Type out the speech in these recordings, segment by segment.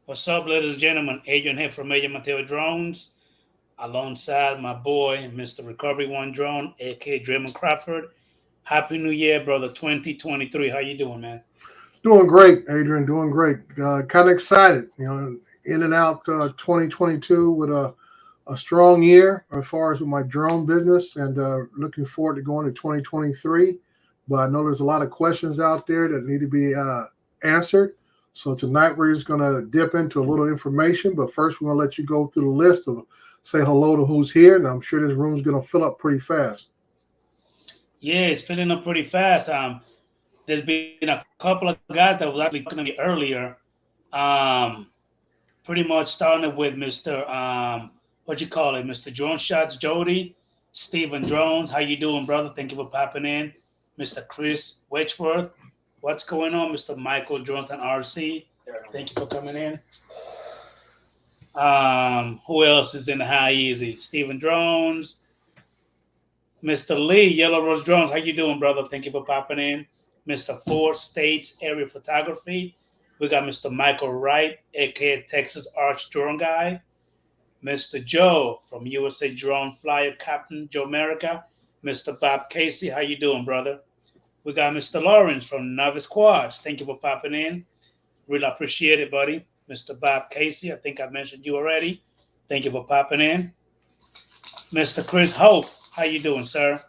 What's up, ladies and gentlemen? Adrian here from Major Mateo Drones, alongside my boy, Mr. Recovery One Drone, aka Draymond Crawford. Happy New Year, brother. 2023. How you doing, man? Doing great, Adrian. Doing great. Kind of excited. In and out 2022 with a strong year as far as with my drone business, and looking forward to going to 2023. But I know there's a lot of questions out there that need to be answered. So tonight we're just going to dip into a little information. But first, we're going to let you go through the list of say hello to who's here, and I'm sure this room's going to fill up pretty fast. Yeah, it's filling up pretty fast. There's been a couple of guys that was actually talking to me earlier. Um, Pretty much starting with Mr. What you call it, Mr. Drone Shots Jody, Stephen Drones. How you doing, brother? Thank you for popping in. Mr. Chris Wedgeworth. What's going on, Mr. Michael Drones and RC? Thank you for coming in. Who else is in the high easy? Stephen Drones, Mr. Lee, Yellow Rose Drones. How you doing, brother? Thank you for popping in. Mr. Four States Area Photography. We got Mr. Michael Wright, aka Texas Arch Drone Guy. Mr. Joe from USA Drone Flyer Captain Joe America. Mr. Bob Casey, how you doing, brother? We got Mr. Lawrence from Novice Quads. Thank you for popping in. Really appreciate it, buddy. Mr. Bob Casey, I think I mentioned you already. Thank you for popping in. Mr. Chris Hope, how you doing, sir?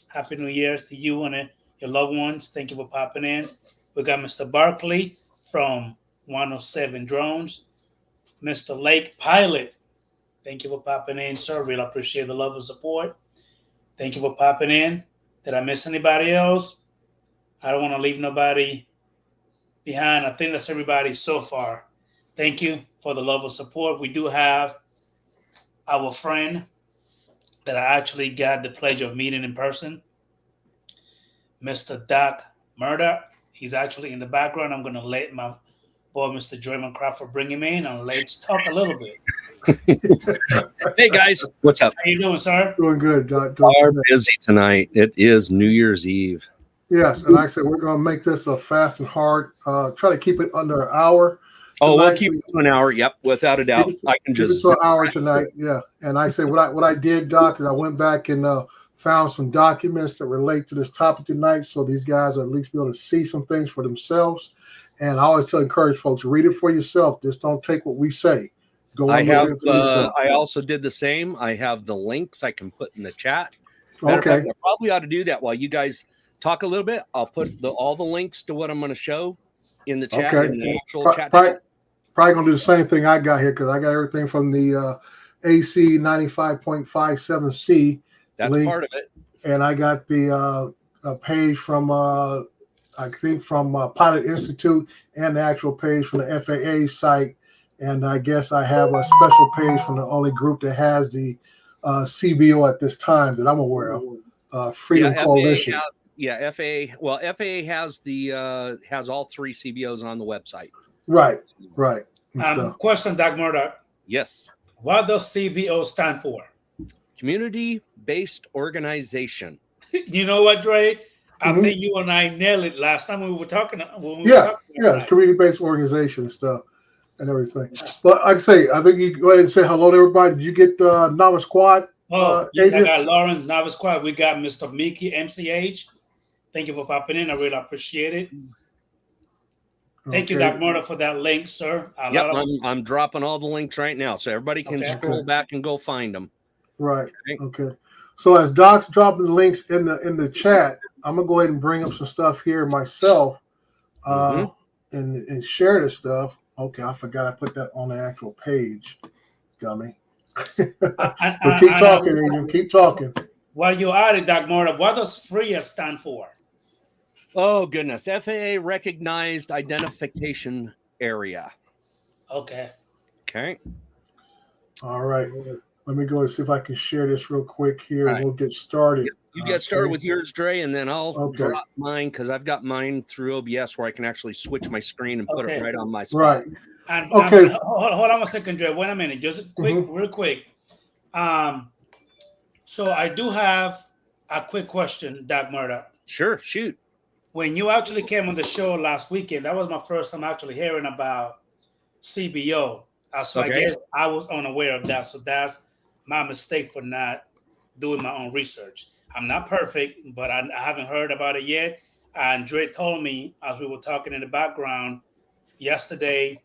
Happy New Year's to you and your loved ones. Thank you for popping in. We got Mr. Barkley from 107 Drones. Mr. Lake Pilot, thank you for popping in, sir. Really appreciate the love and support. Thank you for popping in. Did I miss anybody else? I don't want to leave nobody behind. I think that's everybody so far. Thank you for the love and support. We do have our friend that I actually got the pleasure of meeting in person, Mr. Doc Murdoch. He's actually in the background. I'm going to let my boy, Mr. Draymond Crawford, bring him in and let's talk a little bit. Hey, guys. What's up? How you doing, sir? Doing good, Doc. Are busy tonight. It is New Year's Eve. Yes, and like I said, we're going to make this a fast and hard. Try to keep it under an hour. Oh, we'll keep it to an hour. Yep, without a doubt. I can just keep it to an hour tonight. Yeah, and I said what I did, Doc, is I went back and found some documents that relate to this topic tonight, so these guys will at least be able to see some things for themselves. And I always encourage folks, read it for yourself. Just don't take what we say. Go. I also did the same. I have the links I can put in the chat. Okay. I probably ought to do that while you guys talk a little bit. I'll put all the links to what I'm going to show in the chat. Okay. In the actual chat. Probably going to do the same thing I got here because I got everything from the AC 95.57C. That's link, part of it. And I got the page from I think from Pilot Institute and the actual page from the FAA site. And I guess I have a special page from the only group that has the CBO at this time that I'm aware of, Freedom Coalition. FAA. Well, FAA has has all three CBOs on the website. Right. Question, Doc Murdoch. Yes. What does CBO stand for? Community-based organization. You know what, Dre? I think you and I nailed it last time we were talking. It's community-based organization stuff and everything. But like I say, I think you go ahead and say hello to everybody. Did you get Novice Quad? Yes, I got Lawrence, Novice Quad. We got Mr. Mickey, MCH. Thank you for popping in. I really appreciate it. Thank you, Doc Murdoch, for that link, sir. I'm dropping all the links right now, so everybody can scroll back and go find them. Right. Okay. So as Doc's dropping the links in the chat, I'm gonna go ahead and bring up some stuff here myself, and share this stuff. Okay, I forgot I put that on the actual page, dummy. So keep talking, Adrian. Keep talking. While you're at it, Doc Murdoch, what does FRIA stand for? Oh goodness, FAA Recognized Identification Area. Okay. All right. Let me go and see if I can share this real quick here. Right. We'll get started. You get started with yours, Dre, and then I'll drop mine because I've got mine through OBS where I can actually switch my screen and put it right on my spot. Right. And, hold on a second, Dre. Wait a minute. Just real quick. So I do have a quick question, Doc Murdoch. Sure, shoot. When you actually came on the show last weekend, that was my first time actually hearing about CBO. So I Okay. guess I was unaware of that. So that's my mistake for not doing my own research. I'm not perfect, but I haven't heard about it yet. And Dre told me as we were talking in the background yesterday,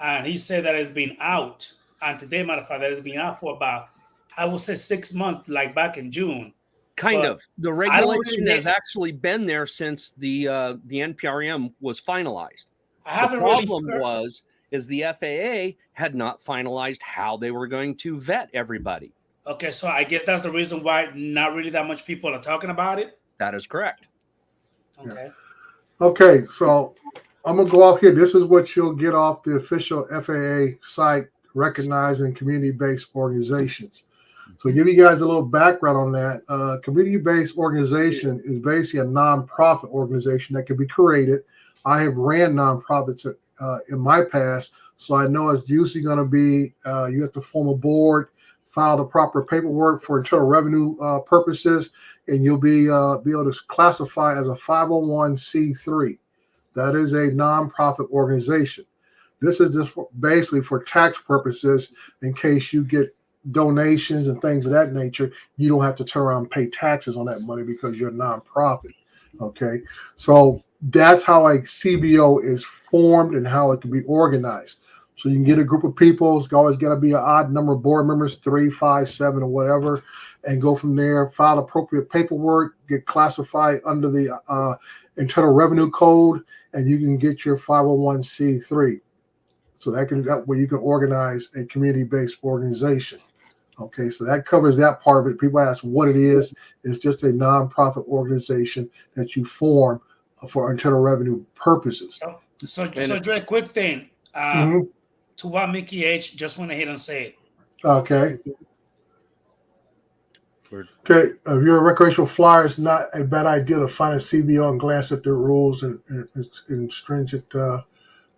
and he said that it's been out. And today, matter of fact, that it's been out for about, I would say 6 months, like back in June. Kind But of. The I don't really regulation need, has actually been there since the NPRM was finalized. I The haven't really problem heard. is the FAA had not finalized how they were going to vet everybody. Okay, so I guess that's the reason why not really that much people are talking about it. That is correct. Okay. Okay, so I'm gonna go off here. This is what you'll get off the official FAA site recognizing community-based organizations. So give you guys a little background on that. Community-based organization is basically a nonprofit organization that can be created. I have ran nonprofits in my past, so I know it's usually going to be you have to form a board, file the proper paperwork for internal revenue purposes, and you'll be able to classify as a 501c3. That is a nonprofit organization. This is just basically for tax purposes in case you get donations and things of that nature. You don't have to turn around and pay taxes on that money because you're a nonprofit. Okay, so that's how a CBO is formed and how it can be organized. So you can get a group of people. It's always got to be an odd number of board members, 3, 5, 7, or whatever, and go from there. File appropriate paperwork, get classified under the Internal Revenue Code, and you can get your 501c3. So that way you can organize a community-based organization. Okay, so that covers that part of it. People ask what it is. It's just a nonprofit organization that you form for internal revenue purposes. So Dre, quick thing. To what Mickey H just went ahead and said. Okay. Okay, if you're a recreational flyer, it's not a bad idea to find a CBO and glance at the rules and stringent the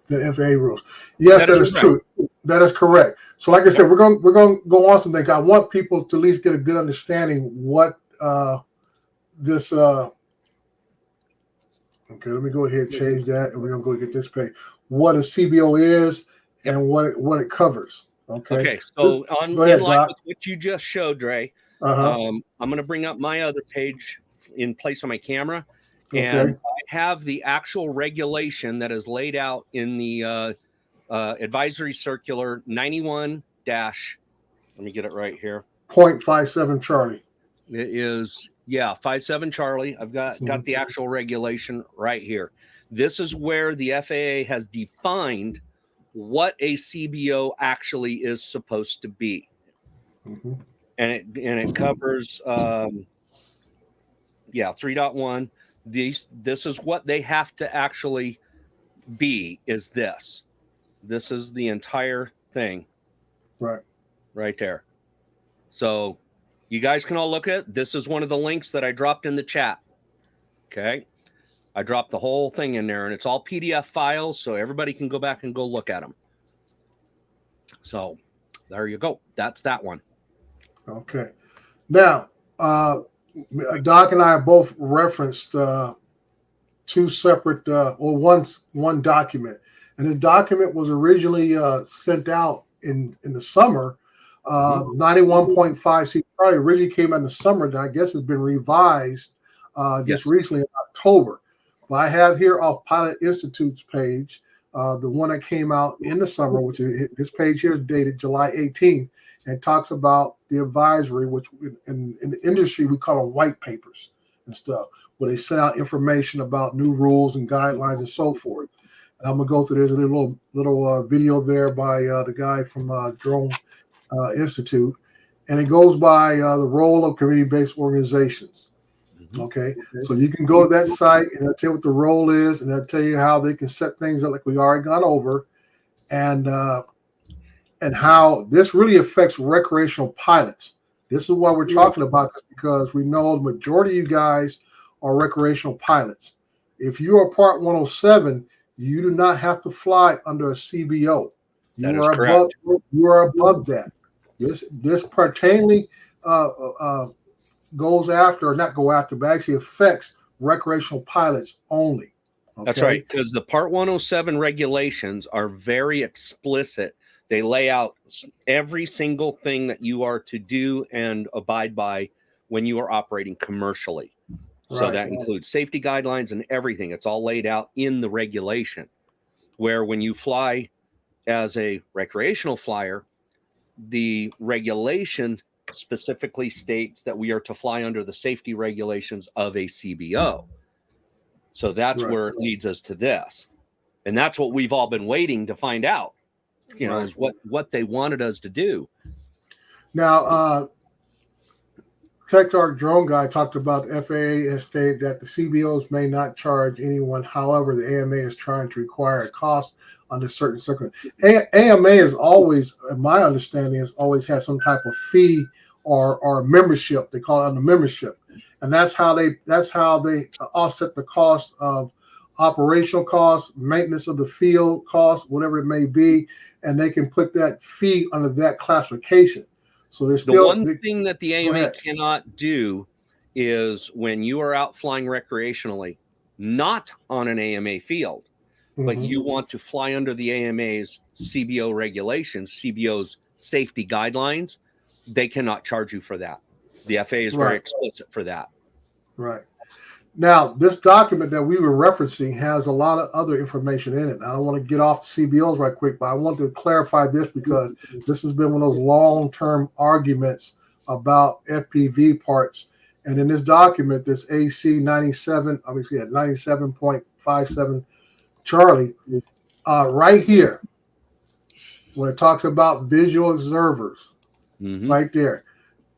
FAA rules. Yes, that is true. That is correct. So, like I said, we're going to go on something. I want people to at least get a good understanding what this. Okay, let me go ahead and change that, and we're going to go get this page. What a CBO is and what it covers. Okay. Okay. So in line with what you just showed, Dre, I'm going to bring up my other page in place of my camera, and I have the actual regulation that is laid out in the advisory circular 91 dash. Let me get it right here. 0.57 Charlie. It is 57 Charlie. I've got the actual regulation right here. This is where the FAA has defined what a CBO actually is supposed to be. And it covers 3.1. This is what they have to actually be, is this. This is the entire thing. Right there. So you guys can all look at it. This is one of the links that I dropped in the chat. Okay. I dropped the whole thing in there, and it's all PDF files, so everybody can go back and go look at them. So there you go. That's that one. Okay. Now, Doc and I have both referenced two separate, one document. And this document was originally sent out in the summer. 91.5C probably originally came out in the summer, and I guess it's been revised just recently in October. But I have here off Pilot Institute's page, the one that came out in the summer, which is this page here is dated July 18th, and talks about the advisory, which in the industry we call them white papers and stuff, where they send out information about new rules and guidelines and so forth. And I'm gonna go through. There's a little video there by the guy from Drone Institute, and it goes by the role of community-based organizations. Okay, so you can go to that site and they'll tell you what the role is, and they'll tell you how they can set things up, like we already gone over, and how this really affects recreational pilots. This is why we're talking about this, because we know the majority of you guys are recreational pilots. If you are Part 107, you do not have to fly under a CBO. You are above that. This pertainly goes after, or not go after, but actually affects recreational pilots only. Okay? That's right, because the Part 107 regulations are very explicit. They lay out every single thing that you are to do and abide by when you are operating commercially. So Right. that includes safety guidelines and everything. It's all laid out in the regulation. Where when you fly as a recreational flyer, the regulation specifically states that we are to fly under the safety regulations of a CBO. So that's Right. where it leads us to this. And that's what we've all been waiting to find out, you know, Right. is what they wanted us to do. Now, TechTalk Drone Guy talked about FAA has stated that the CBOs may not charge anyone. However, the AMA is trying to require a cost under certain circumstances. AMA is always, in my understanding, has always had some type of fee or membership. They call it under membership, and that's how they offset the cost of operational costs, maintenance of the field costs, whatever it may be, and they can put that fee under that classification. So there's The still one thing that the AMA cannot do is when you are out flying recreationally, not on an AMA field, but you want to fly under the AMA's CBO regulations, CBO's safety guidelines, they cannot charge you for that. The FAA is very explicit for that. Right. Now, this document that we were referencing has a lot of other information in it. I don't want to get off the CBOs right quick, but I want to clarify this because this has been one of those long-term arguments about FPV parts. And in this document, this AC 97, obviously at 97.57 Charlie, right here, when it talks about visual observers, right there,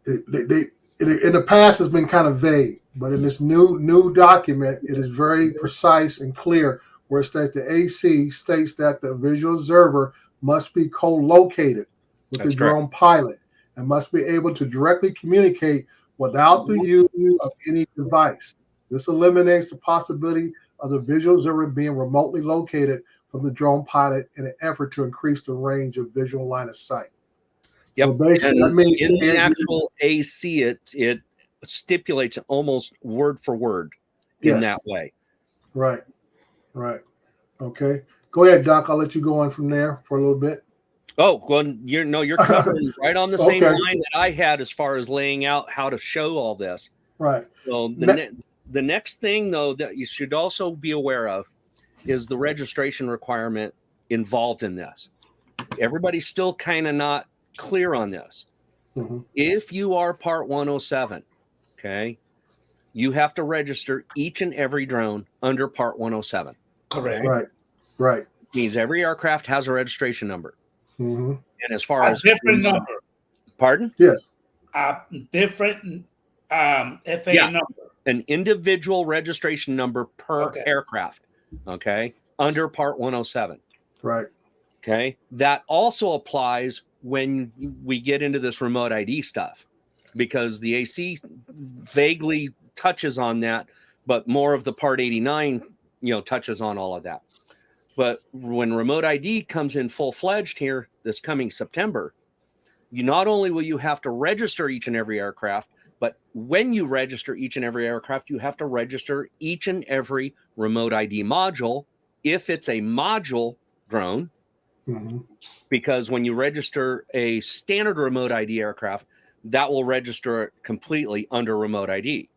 they in the past has been kind of vague, but in this new document, it is very precise and clear, where it states the AC states that the visual observer must be co-located with the drone pilot and must be able to directly communicate without the use of any device. This eliminates the possibility of the visual observer being remotely located from the drone pilot in an effort to increase the range of visual line of sight. Yep. So basically, and in the actual AC, it stipulates almost word for word in that way. Right. Okay. Go ahead, Doc. I'll let you go on from there for a little bit. Oh, well, you're covering right on the same line that I had as far as laying out how to show all this. Right. So the next thing, though, that you should also be aware of is the registration requirement involved in this. Everybody's still kind of not clear on this. If you are Part 107, okay, you have to register each and every drone under Part 107. Correct. Right. Means every aircraft has a registration number. And as far as different number. Pardon? Yes. Different FAA number. An individual registration number per aircraft. Okay. Under Part 107. Right. Okay. That also applies when we get into this remote ID stuff, because the AC vaguely touches on that, but more of the Part 89, touches on all of that. But when remote ID comes in full-fledged here this coming September, you not only will you have to register each and every aircraft, but when you register each and every aircraft, you have to register each and every remote ID module if it's a module drone. Because when you register a standard remote ID aircraft, that will register it completely under remote ID.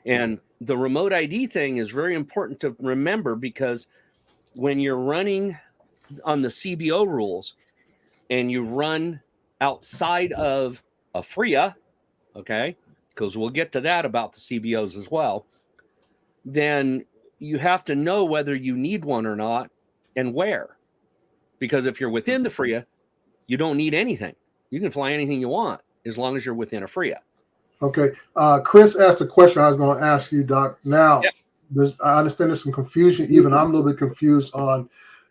And the remote ID thing is very important to remember, because when you're running on the CBO rules and you run outside of a FRIA, okay, because we'll get to that about the CBOs as well, then you have to know whether you need one or not and where. Because if you're within the FRIA, you don't need anything. You can fly anything you want as long as you're within a FRIA. Okay. Chris asked a question I was going to ask you, Doc. Now, I understand there's some confusion. Even I'm a little bit confused on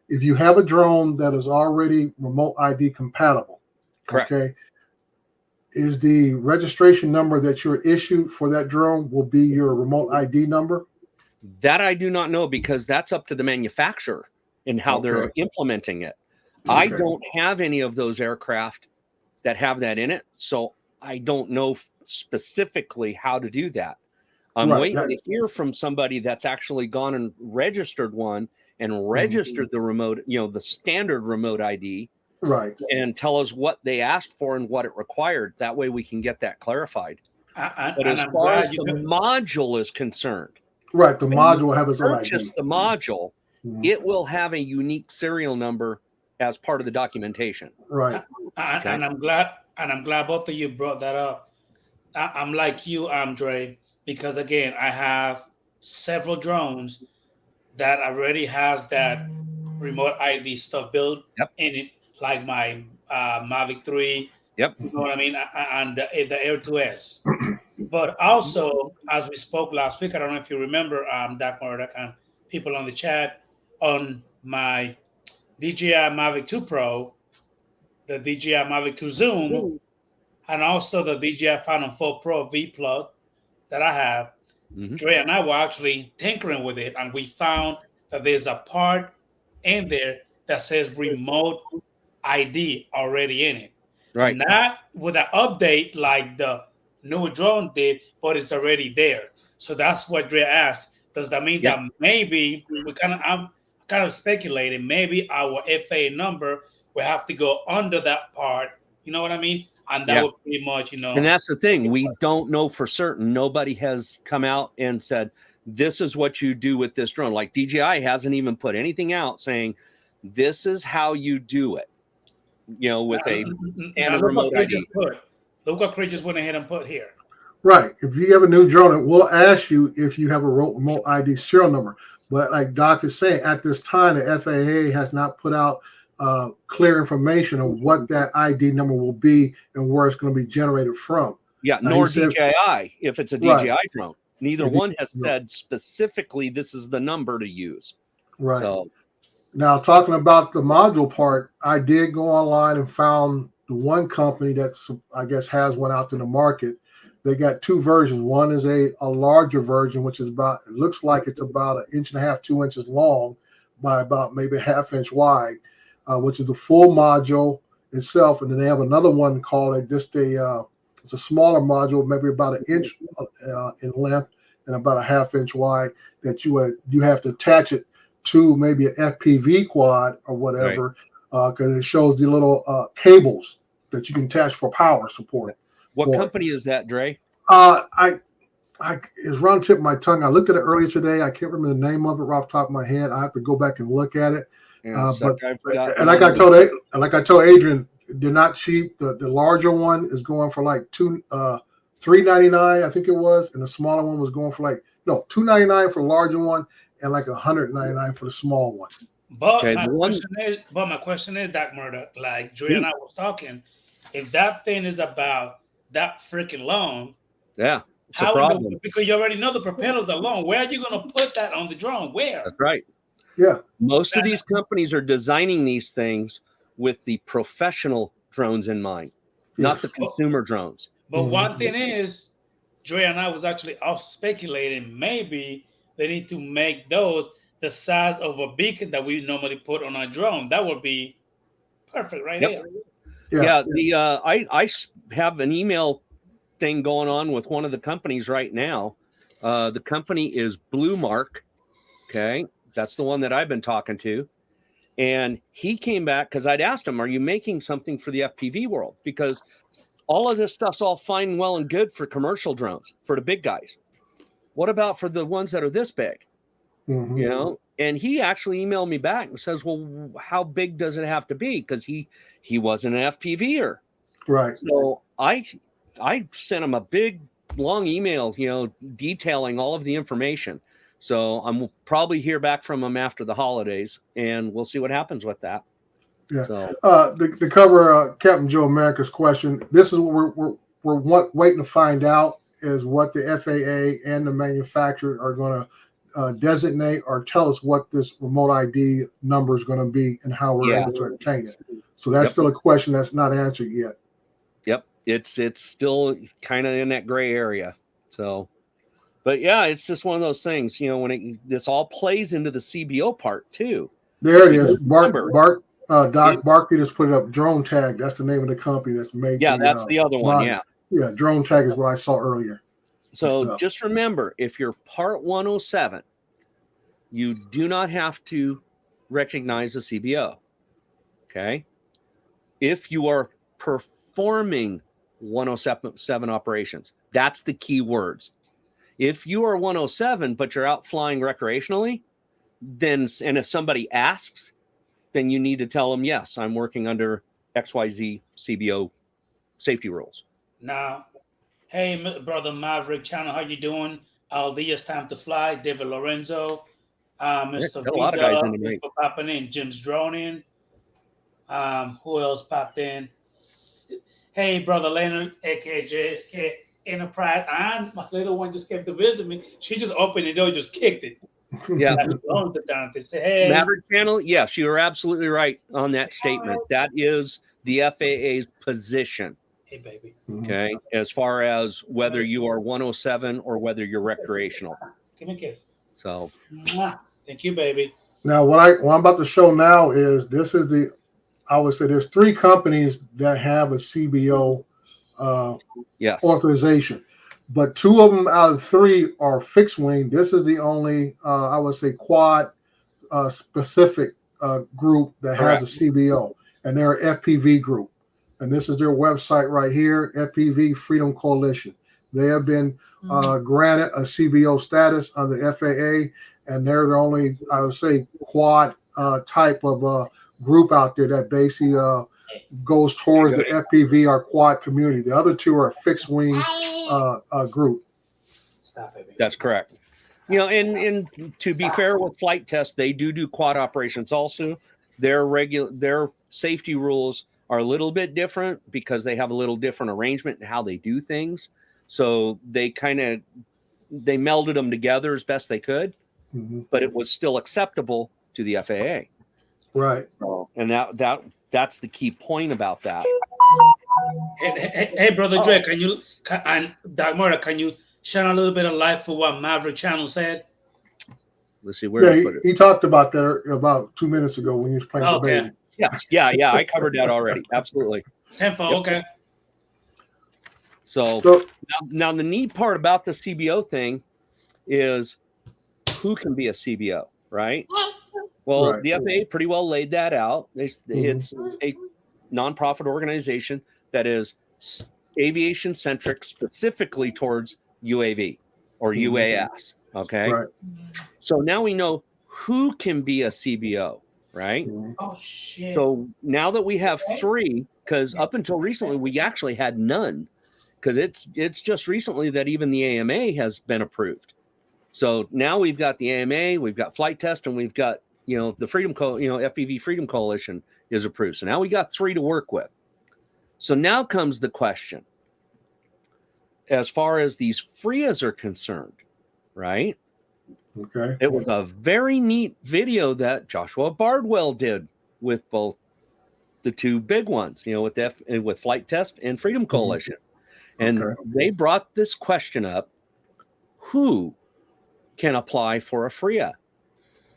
if you have a drone that is already remote ID compatible. Correct. Okay. Is the registration number that you're issued for that drone will be your remote ID number? That I do not know, because that's up to the manufacturer and how they're implementing it. I don't have any of those aircraft that have that in it, so I don't know specifically how to do that. I'm waiting to hear from somebody that's actually gone and registered one and registered the remote, the standard remote ID. Right. And tell us what they asked for and what it required. That way we can get that clarified. But as far as the module is concerned, right, the module will have its own ID. Purchase the module, it will have a unique serial number as part of the documentation. Right. And I'm glad both of you brought that up. I'm like you, Andre, because again, I have several drones that already has that remote ID stuff built in it, like my Mavic 3. Yep. You know what I mean? And the Air 2S. But also, as we spoke last week, I don't know if you remember, Doc Murdoch and people on the chat, on my DJI Mavic 2 Pro, the DJI Mavic 2 Zoom, and also the DJI Phantom 4 Pro V Plug that I have. Dre and I were actually tinkering with it, and we found that there's a part in there that says remote ID already in it. Right. Not with an update like the new drone did, but it's already there. So that's what Dre asked. Does that mean that maybe I'm kind of speculating, maybe our FAA number will have to go under that part? You know what I mean? And that would pretty much, And that's the thing. We don't know for certain. Nobody has come out and said, this is what you do with this drone. Like DJI hasn't even put anything out saying, this is how you do it. With a standard remote ID. Look what Chris just went ahead and put here. Right. If you have a new drone, it will ask you if you have a remote ID serial number. But like Doc is saying, at this time, the FAA has not put out clear information of what that ID number will be and where it's going to be generated from. Yeah, nor DJI, if it's a DJI drone. Neither one has said specifically this is the number to use. Right. So now, talking about the module part, I did go online and found the one company that's, I guess, has one out in the market. They got two versions. One is a larger version, which is about, it looks like it's about 1.5 inches, 2 inches long by about maybe 1/2 inch wide, which is the full module itself. And then they have another one called it's a smaller module, maybe about 1 inch in length and about 1/2 inch wide, that you have to attach it to maybe an FPV quad or whatever, because it shows the little cables that you can attach for power support. What company is that, Dre? It's around the tip of my tongue. I looked at it earlier today. I can't remember the name of it right off the top of my head. I have to go back and look at it. Like I told Adrian, they're not cheap. The larger one is going for like $399, I think it was, and the smaller one was going for $299 for the larger one and like $199 for the small one. But my question is, Doc Murdoch, like Dre and I was talking, if that thing is about that freaking long, it's a problem. Because you already know the propellers are long. Where are you going to put that on the drone? Where? That's right. Yeah. Most of these companies are designing these things with the professional drones in mind, not the consumer drones. But one thing is, Dre and I was actually off speculating, maybe they need to make those the size of a beacon that we normally put on our drone. That would be perfect right there. Yeah. I have an email thing going on with one of the companies right now. The company is Blue Mark. Okay. That's the one that I've been talking to. And he came back because I'd asked him, are you making something for the FPV world? Because all of this stuff's all fine and well and good for commercial drones, for the big guys. What about for the ones that are this big? And he actually emailed me back and says, well, how big does it have to be? Because he wasn't an FPVer. Right. So I sent him a big, long email, detailing all of the information. So I'm probably hear back from him after the holidays, and we'll see what happens with that. Yeah. So, to cover Captain Joe America's question, this is what we're waiting to find out, is what the FAA and the manufacturer are going to designate or tell us what this remote ID number is going to be and how we're able to obtain it. So that's still a question that's not answered yet. Yep. It's still kind of in that gray area. So, but yeah, it's just one of those things, when this all plays into the CBO part too. There it is. Doc Barkley just put it up. Drone Tag. That's the name of the company that's made. Yeah, that's the other one. Yeah. Yeah. Drone Tag is what I saw earlier. So just remember, if you're Part 107, you do not have to recognize a CBO. Okay. If you are performing 107 operations, that's the key words. If you are 107, but you're out flying recreationally, then, and if somebody asks, then you need to tell them, yes, I'm working under XYZ CBO safety rules. Now, hey, brother Maverick Channel, how you doing? Aldi, it's time to fly. David Lorenzo, Mr. Got a lot of guys in tonight. for popping in. Jim's droning. Who else popped in? Hey, brother Leonard, aka JSK Enterprise. And my little one just came to visit me. She just opened the door, just kicked it. Yeah. They say, hey. Maverick Channel, yes, you are absolutely right on that statement. That is the FAA's position. Hey, baby. Okay. As far as whether you are 107 or whether you're recreational. Give me a kiss. So thank you, baby. Now, what I'm about to show now is I would say there's 3 companies that have a CBO authorization, but 2 of them out of 3 are fixed wing. This is the only, I would say, quad specific group that has a CBO, and they're an FPV group. And this is their website right here, FPV Freedom Coalition. They have been granted a CBO status under the FAA, and they're the only, I would say, quad type of group out there that basically goes towards the FPV or quad community. The other 2 are a fixed wing group. That's correct. You know, and to be fair with Flight Test, they do quad operations also. Their safety rules are a little bit different because they have a little different arrangement in how they do things. So they melded them together as best they could, but it was still acceptable to the FAA. Right. So, and that's the key point about that. Hey, brother Dre, and Dagmara, can you shine a little bit of light for what Maverick Channel said? Let's see where he talked about that about 2 minutes ago when he was playing the baby. Yeah, I covered that already. Absolutely. Okay. So now the neat part about the CBO thing is who can be a CBO, right? Well, the FAA pretty well laid that out. It's a nonprofit organization that is aviation centric, specifically towards UAV or UAS. Okay. Right. So now we know who can be a CBO, right? Oh shit. So now that we have 3, because up until recently we actually had none, because it's just recently that even the AMA has been approved. So now we've got the AMA, we've got Flight Test, and we've got the FPV Freedom Coalition is approved. So now we got 3 to work with. So now comes the question, as far as these FRIAs are concerned, right? Okay. It was a very neat video that Joshua Bardwell did with both the 2 big ones, with Flight Test and Freedom Coalition. And they brought this question up, who can apply for a FRIA?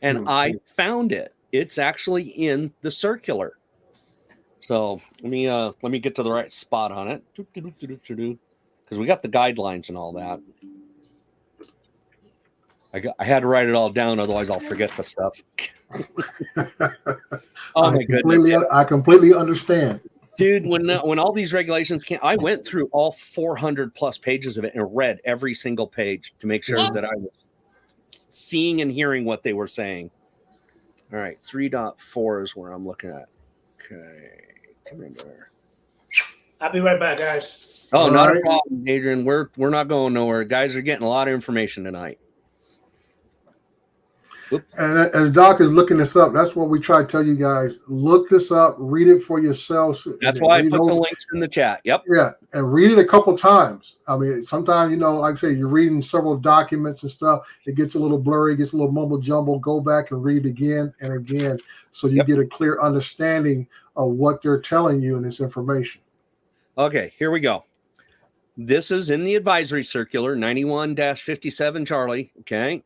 And I found it. It's actually in the circular. So let me get to the right spot on it, because we got the guidelines and all that. I had to write it all down, otherwise I'll forget the stuff. My goodness! I completely understand, dude. When all these regulations came, I went through all 400 plus pages of it and read every single page to make sure that I was seeing and hearing what they were saying. All right, 3.4 is where I'm looking at. Okay, come in there. I'll be right back, guys. Oh, not a problem, Adrian. We're not going nowhere. Guys are getting a lot of information tonight. Oops. And as Doc is looking this up, that's what we try to tell you guys. Look this up, read it for yourselves. That's why I put the links in the chat. Yep. Yeah, and read it a couple times. I mean, sometimes, like I say, you're reading several documents and stuff. It gets a little blurry, gets a little mumble jumble. Go back and read it again and again so you get a clear understanding of what they're telling you in this information. Okay, here we go. This is in the advisory circular, 91-57 Charlie, okay?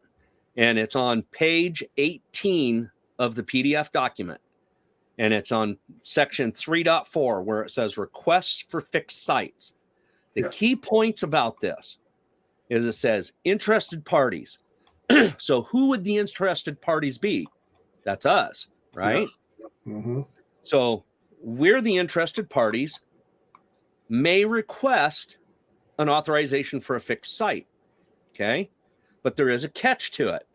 And it's on page 18 of the PDF document. And it's on section 3.4 where it says requests for fixed sites. The key points about this is it says interested parties. So who would the interested parties be? That's us, right? Yes. Mm-hmm. So we're the interested parties, may request an authorization for a fixed site. Okay. But there is a catch to it.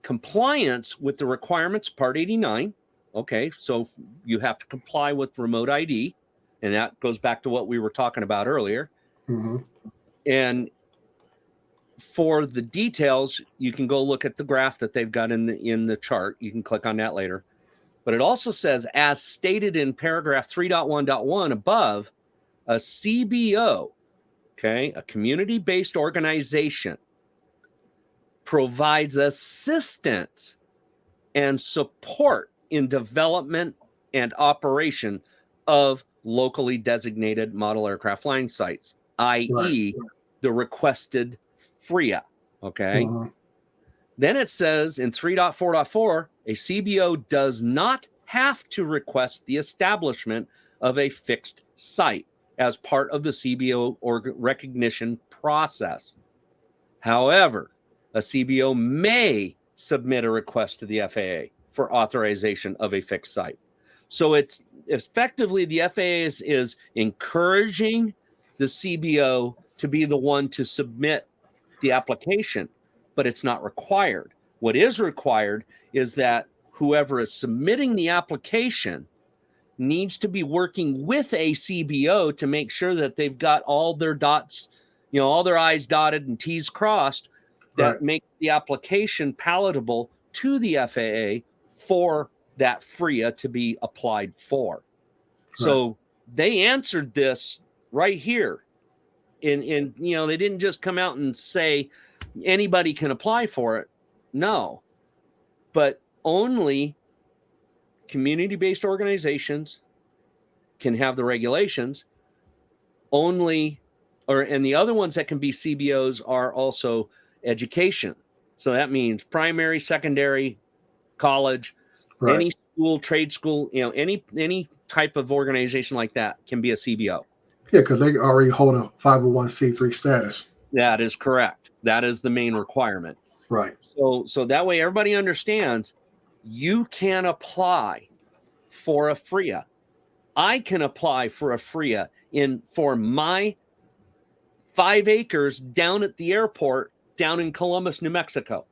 Compliance with the requirements of Part 89. Okay. So you have to comply with remote ID. And that goes back to what we were talking about earlier. Mm-hmm. And for the details, you can go look at the graph that they've got in the chart. You can click on that later. But it also says, as stated in paragraph 3.1.1 above, a CBO, okay, a community-based organization, provides assistance and support in development and operation of locally designated model aircraft flying sites, i.e., the requested FRIA, okay? Mm-hmm. Then it says in 3.4.4, a CBO does not have to request the establishment of a fixed site as part of the CBO recognition process. However, a CBO may submit a request to the FAA for authorization of a fixed site. So it's effectively the FAA is encouraging the CBO to be the one to submit the application, but it's not required. What is required is that whoever is submitting the application needs to be working with a CBO to make sure that they've got all their dots, all their I's dotted and T's crossed that make the application palatable to the FAA for that FRIA to be applied for. So they answered this right here. In they didn't just come out and say anybody can apply for it. No, but only community-based organizations can have the regulations. And the other ones that can be CBOs are also education. So that means primary, secondary, college, any school, trade school, any type of organization like that can be a CBO. Yeah, because they already hold a 501c3 status. That is correct. That is the main requirement. Right. So that way everybody understands you can apply for a FRIA. I can apply for a FRIA for my 5 acres down at the airport down in Columbus, New Mexico,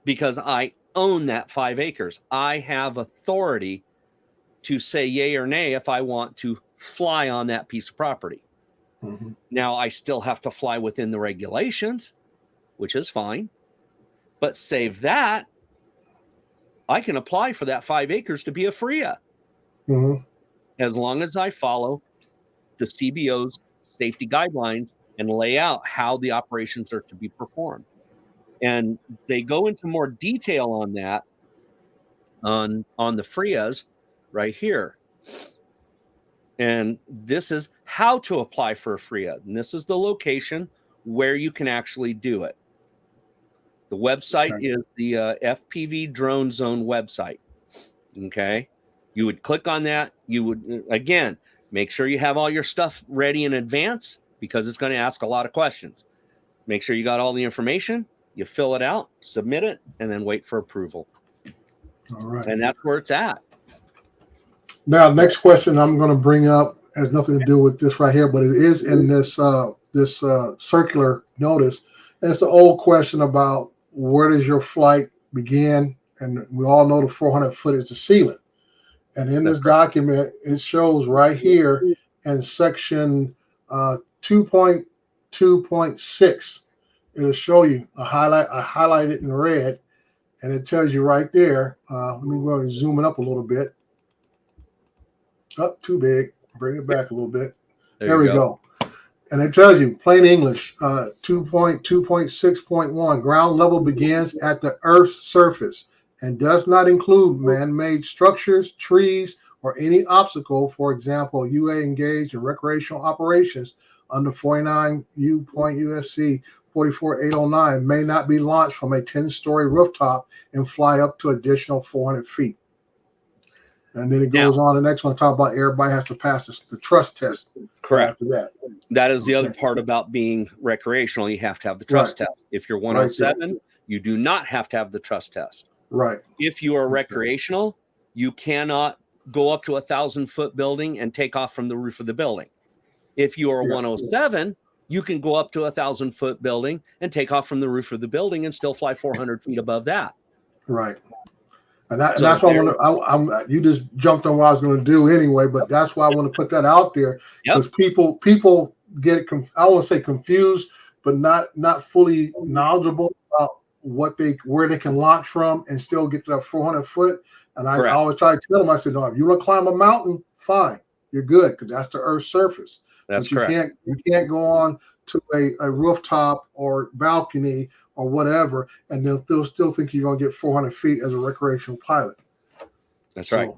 because I own that 5 acres. I have authority to say yay or nay if I want to fly on that piece of property. Mm-hmm. Now, I still have to fly within the regulations, which is fine. But save that, I can apply for that 5 acres to be a FRIA. Mm-hmm. As long as I follow the CBO's safety guidelines and lay out how the operations are to be performed. And they go into more detail on that on the FRIAs right here. And this is how to apply for a FRIA. And this is the location where you can actually do it. The website is the FPV Drone Zone website. Okay. You would click on that. You would, again, make sure you have all your stuff ready in advance because it's going to ask a lot of questions. Make sure you got all the information. You fill it out, submit it, and then wait for approval. All right. And that's where it's at. Now, next question I'm going to bring up has nothing to do with this right here, but it is in this circular notice. And it's the old question about where does your flight begin? And we all know the 400 foot is the ceiling. And in this document, it shows right here in section 2.2.6, it'll show you I highlight it in red, and it tells you right there. Let me go and zoom it up a little bit. Up too big. Bring it back a little bit. There we go. And it tells you plain English 2.2.6.1 ground level begins at the Earth's surface and does not include man-made structures, trees, or any obstacle. For example, UA engaged in recreational operations under 49 U.USC 44809 may not be launched from a 10-story rooftop and fly up to additional 400 feet. And then it goes on the next one, talk about everybody has to pass the trust test. Correct. After that. That is the other part about being recreational. You have to have the trust test. If you're 107, you do not have to have the trust test. Right. If you are recreational, you cannot go up to 1,000-foot building and take off from the roof of the building. If you are 107, you can go up to 1,000-foot building and take off from the roof of the building and still fly 400 feet above that. Right. And that's why you just jumped on what I was going to do anyway, but that's why I want to put that out there, because people get it. I don't want to say confused, but not fully knowledgeable about where they can launch from and still get to that 400 foot. And I always try to tell them, I said, no, if you want to climb a mountain, fine, you're good, because that's the Earth's surface. That's correct. You can't go on to a rooftop or balcony or whatever, and they'll still think you're going to get 400 feet as a recreational pilot. That's right.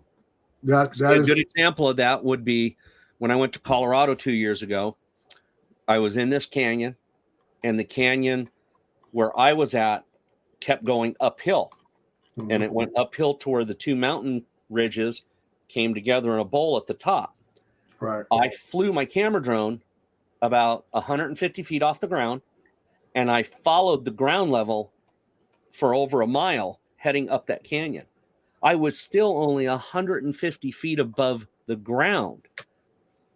That a good example of that would be when I went to Colorado 2 years ago. I was in this canyon, and the canyon where I was at kept going uphill, and it went uphill to where the two mountain ridges came together in a bowl at the top. Right. I flew my camera drone about 150 feet off the ground, and I followed the ground level for over a mile heading up that canyon. I was still only 150 feet above the ground.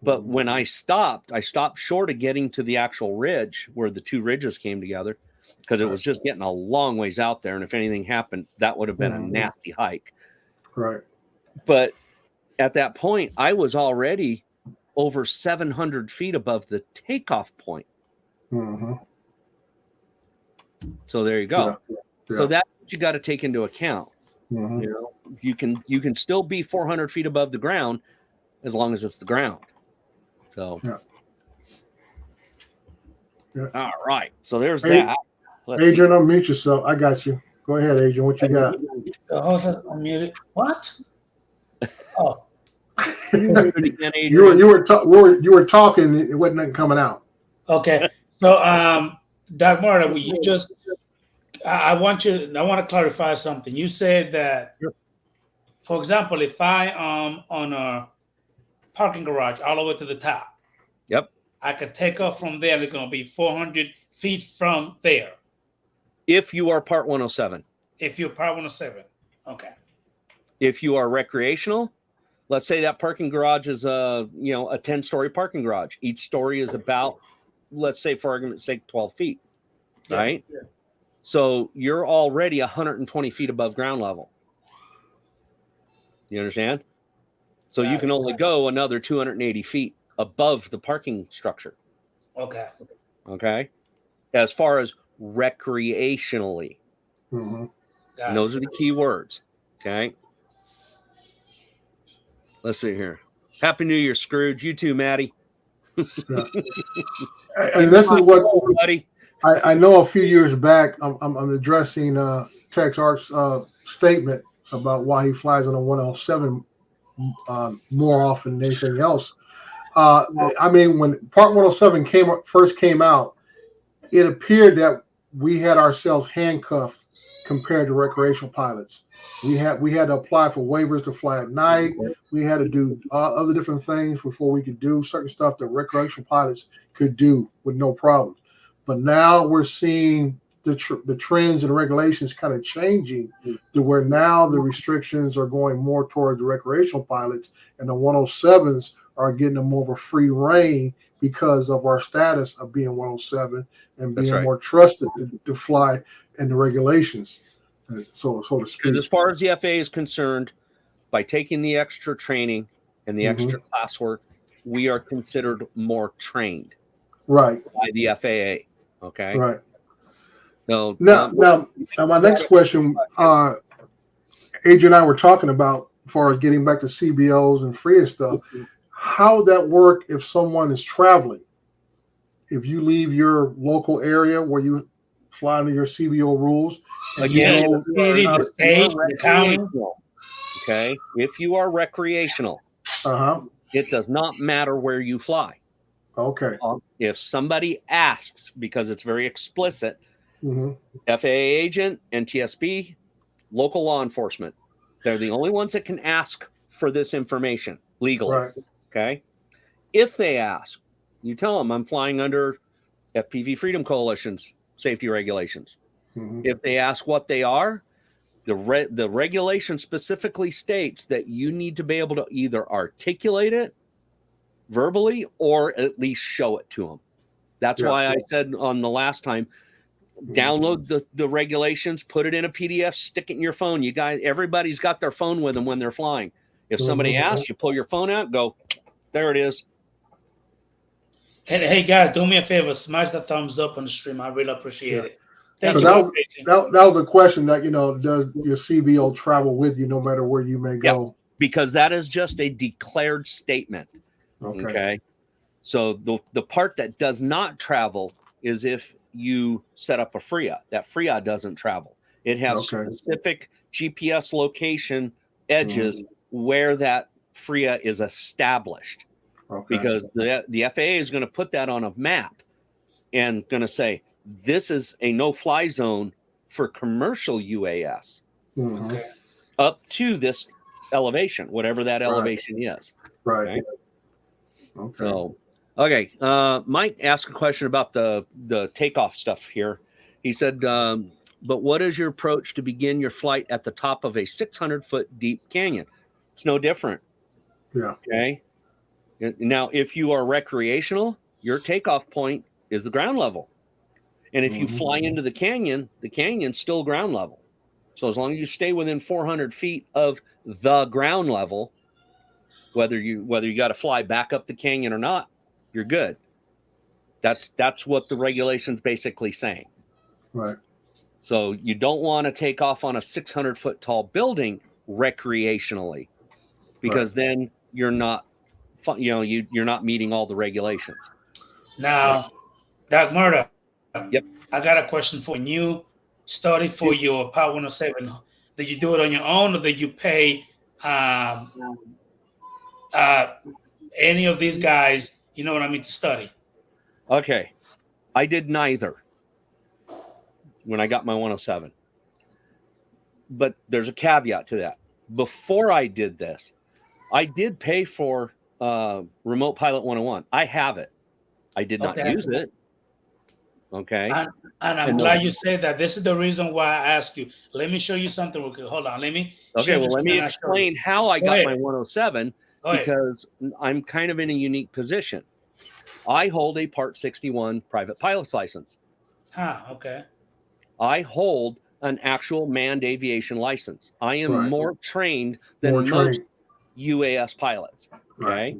But when I stopped short of getting to the actual ridge where the two ridges came together, because it was just getting a long ways out there. And if anything happened, that would have been a nasty hike. Right. But at that point, I was already over 700 feet above the takeoff point. So there you go. So that's what you got to take into account. You know, you can still be 400 feet above the ground as long as it's the ground. So all right. So there's that. Adrian, unmute yourself. I got you. Go ahead, Adrian. What you got? The host is unmuted. What? Oh. You were talking. It wasn't nothing coming out. Okay. So, Doc Marta, I want to clarify something. You said that, for example, if I on a parking garage all the way to the top, I could take off from there. It's going to be 400 feet from there. If you are Part 107. If you're Part 107. Okay. If you are recreational, let's say that parking garage is a 10-story parking garage. Each story is about, let's say for argument's sake, 12 feet. Right? Yeah. So you're already 120 feet above ground level. You understand? So you can only go another 280 feet above the parking structure. Okay. Okay. As far as recreationally. And those are the key words. Okay. Let's see here. Happy New Year, Scrooge. You too, Maddie. And this is what, buddy. I know a few years back, I'm addressing Tex Art's statement about why he flies on a 107 more often than anything else. I mean, when Part 107 first came out, it appeared that we had ourselves handcuffed compared to recreational pilots. We had to apply for waivers to fly at night. We had to do other different things before we could do certain stuff that recreational pilots could do with no problem. But now we're seeing the trends and regulations kind of changing to where now the restrictions are going more towards the recreational pilots, and the 107s are getting a more of a free reign because of our status of being 107 and being more trusted to fly in the regulations, so to speak. Because as far as the FAA is concerned, by taking the extra training and the extra classwork, we are considered more trained, right, by the FAA. Okay, right. So now my next question, Adrian and I were talking about, as far as getting back to CBOs and FRIA stuff. How would that work if someone is traveling? If you leave your local area where you fly under your CBO rules, again, the state, the county. Okay, if you are recreational, it does not matter where you fly. Okay. If somebody asks, because it's very explicit, FAA agent, NTSB, local law enforcement, they're the only ones that can ask for this information legally. Right. Okay. If they ask, you tell them I'm flying under FPV Freedom Coalition's safety regulations. Mm-hmm. If they ask what they are, the regulation specifically states that you need to be able to either articulate it verbally or at least show it to them. That's why I said on the last time, download the regulations, put it in a PDF, stick it in your phone. You guys, everybody's got their phone with them when they're flying. If somebody asks, you pull your phone out, go, there it is. Hey guys, do me a favor, smash the thumbs up on the stream. I really appreciate it. Thank you. That was the question that, does your CBO travel with you no matter where you may go? Yes, because that is just a declared statement. Okay. So the part that does not travel is if you set up a FRIA. That FRIA doesn't travel. It has specific GPS location edges where that FRIA is established. Because the FAA is going to put that on a map and going to say, this is a no-fly zone for commercial UAS up to this elevation, whatever that elevation is. Right. Okay. So, Mike asked a question about the takeoff stuff here. He said, but what is your approach to begin your flight at the top of a 600-foot deep canyon? It's no different. Yeah. Okay. Now, if you are recreational, your takeoff point is the ground level. And if you fly into the canyon's still ground level. So as long as you stay within 400 feet of the ground level, whether you got to fly back up the canyon or not, you're good. That's what the regulation's basically saying. Right. So you don't want to take off on a 600-foot tall building recreationally, because then you're not, you're not meeting all the regulations. Now, Doc Murdoch, yep, I got a question for you. Study for your Part 107. Did you do it on your own, or did you pay any of these guys? You know what I mean, to study. Okay, I did neither when I got my 107. But there's a caveat to that. Before I did this, I did pay for Remote Pilot 101. I have it. I did not use it. Okay. And I'm glad you said that. This is the reason why I asked you. Let me show you something. Hold on. Let me. Okay. Well, let me explain how I got my 107, because I'm kind of in a unique position. I hold a Part 61 private pilot's license. Okay. I hold an actual manned aviation license. I am more trained than most UAS pilots. Okay.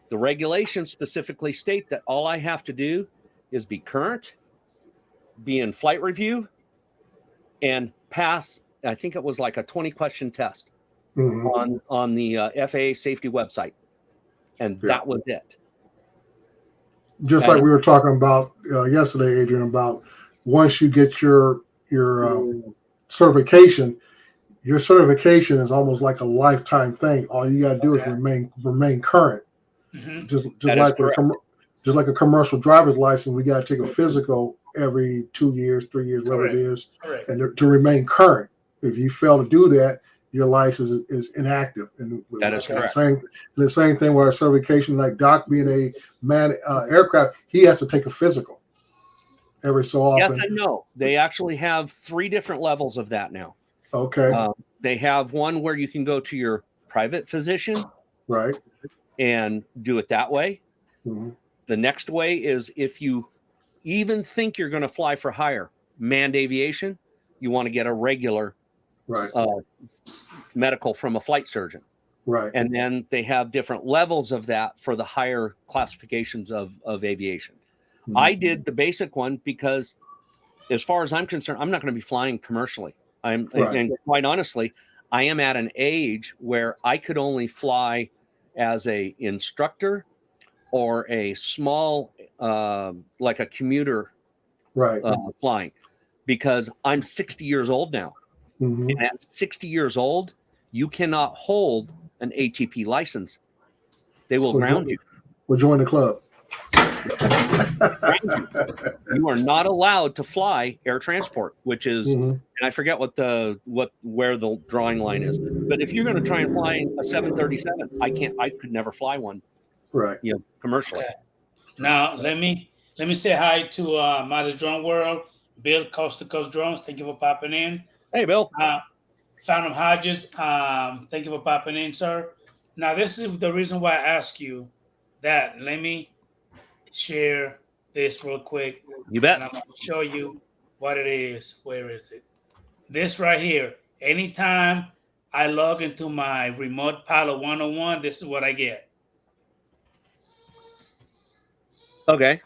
The regulations specifically state that all I have to do is be current, be in flight review, and pass, I think it was like a 20-question test on the FAA safety website. And that was it. Just like we were talking about yesterday, Adrian, about once you get your certification, your certification is almost like a lifetime thing. All you got to do is remain current. Just like a commercial driver's license, we got to take a physical every 2 years, 3 years, whatever it is, and to remain current. If you fail to do that, your license is inactive. And that is correct. The same thing with our certification, like Doc being a manned aircraft, he has to take a physical every so often. Yes and no. They actually have 3 different levels of that now. Okay. They have one where you can go to your private physician, and do it that way. The next way is if you even think you're going to fly for hire manned aviation, you want to get a regular medical from a flight surgeon. And then they have different levels of that for the higher classifications of aviation. I did the basic one because, as far as I'm concerned, I'm not going to be flying commercially. And quite honestly, I am at an age where I could only fly as a instructor or a small, like a commuter flying, because I'm 60 years old now. And at 60 years old, you cannot hold an ATP license. They will ground you. We'll join the club. You are not allowed to fly air transport, which is, and I forget where the drawing line is. But if you're going to try and fly a 737, I could never fly one, right? Commercially. Okay. Now let me say hi to Mother's Drone World, Bill, Coast to Coast Drones. Thank you for popping in. Hey, Bill. Phantom Hodges, thank you for popping in, sir. Now this is the reason why I ask you that. Let me share this real quick. You bet. And I'm going to show you what it is. Where is it? This right here. Anytime I log into my Remote Pilot 101, this is what I get. Okay.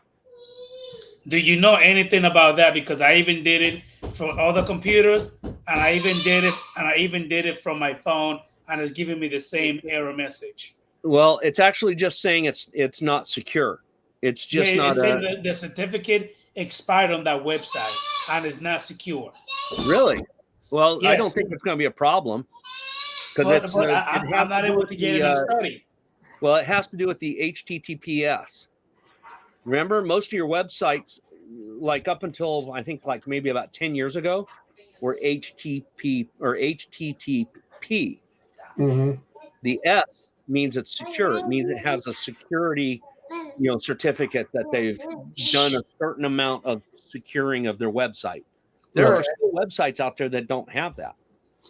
Do you know anything about that? Because I even did it for other computers, and I even did it from my phone, and it's giving me the same error message. Well, it's actually just saying it's not secure. It's just not. It's saying the certificate expired on that website, and it's not secure. Really? Well, Yes. I don't think it's going to be a problem because I'm not able to get it and study. Well, it has to do with the HTTPS. Remember, most of your websites, like up until I think like maybe about 10 years ago, were HTTP or HTTP. The S means it's secure. It means it has a security, certificate that they've done a certain amount of securing of their website. There are still websites out there that don't have that.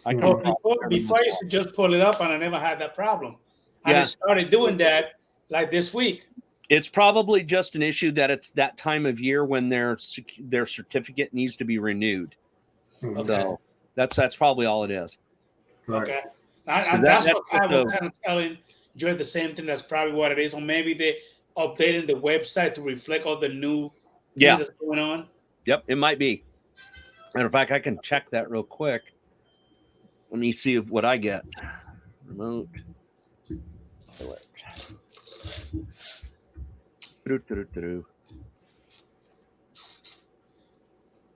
Before I used to just pull it up, and I never had that problem. And I started doing that like this week. It's probably just an issue that it's that time of year when their certificate needs to be renewed. Okay. So that's probably all it is. Right. Okay. And that's what I was kind of telling Joy the same thing. That's probably what it is. Or maybe they updated the website to reflect all the new things that's going on. Yep, it might be. Matter of fact, I can check that real quick. Let me see what I get. Remote pilot.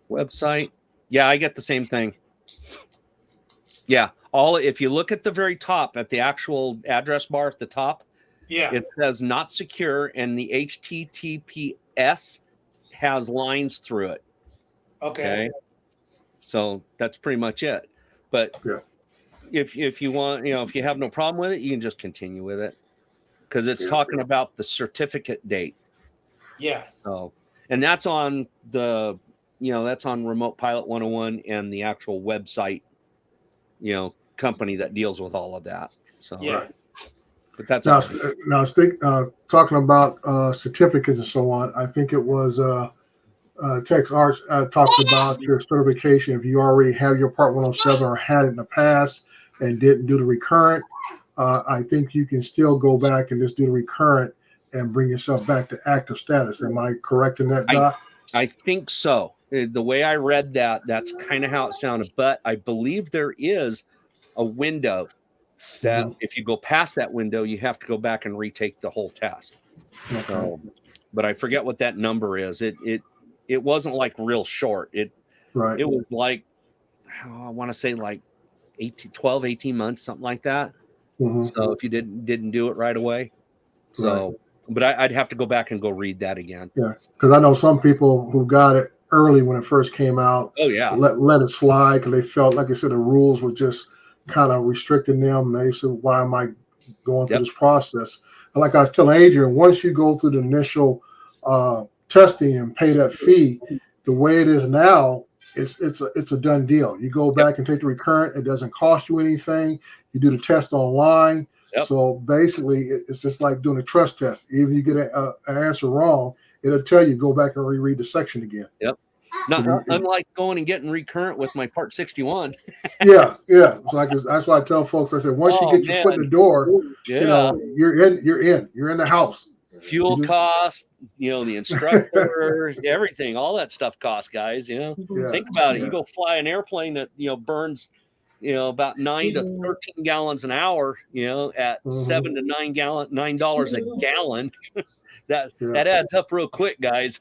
Website. Yeah, I get the same thing. Yeah. If you look at the very top, at the actual address bar at the top, it says not secure, and the HTTPS has lines through it. Okay. So that's pretty much it. But if you want, if you have no problem with it, you can just continue with it because it's talking about the certificate date. Yeah. So, and that's on that's on Remote Pilot 101 and the actual website, company that deals with all of that. So, but that's talking about certificates and so on. I think it was Tex Arts talked about your certification. If you already have your Part 107 or had it in the past and didn't do the recurrent, I think you can still go back and just do the recurrent and bring yourself back to active status. Am I correct in that, Doc? I think so. The way I read that, that's kind of how it sounded. But I believe there is a window that if you go past that window, you have to go back and retake the whole test. Okay. So, but I forget what that number is. It wasn't like real short. It was like, I want to say like 18 months, something like that. So if you didn't do it right away. So, but I'd have to go back and go read that again. Yeah. Because I know some people who got it early when it first came out. Oh yeah. Let it slide because they felt, like I said, the rules were just kind of restricting them. And they said, why am I going through this process? And like I was telling Adrian, once you go through the initial testing and pay that fee, the way it is now, it's a done deal. You go back and take the recurrent. It doesn't cost you anything. You do the test online. So basically, it's just like doing a trust test. Even if you get an answer wrong, it'll tell you go back and reread the section again. Not unlike going and getting recurrent with my Part 61. Yeah. It's like that's why I tell folks. I said once you get your foot in the door, you're in the house. Fuel cost, the instructor, everything, all that stuff costs, guys. Think about it. You go fly an airplane that burns, about 9 to 13 gallons an hour. At $7 to $9 a gallon. that adds up real quick, guys.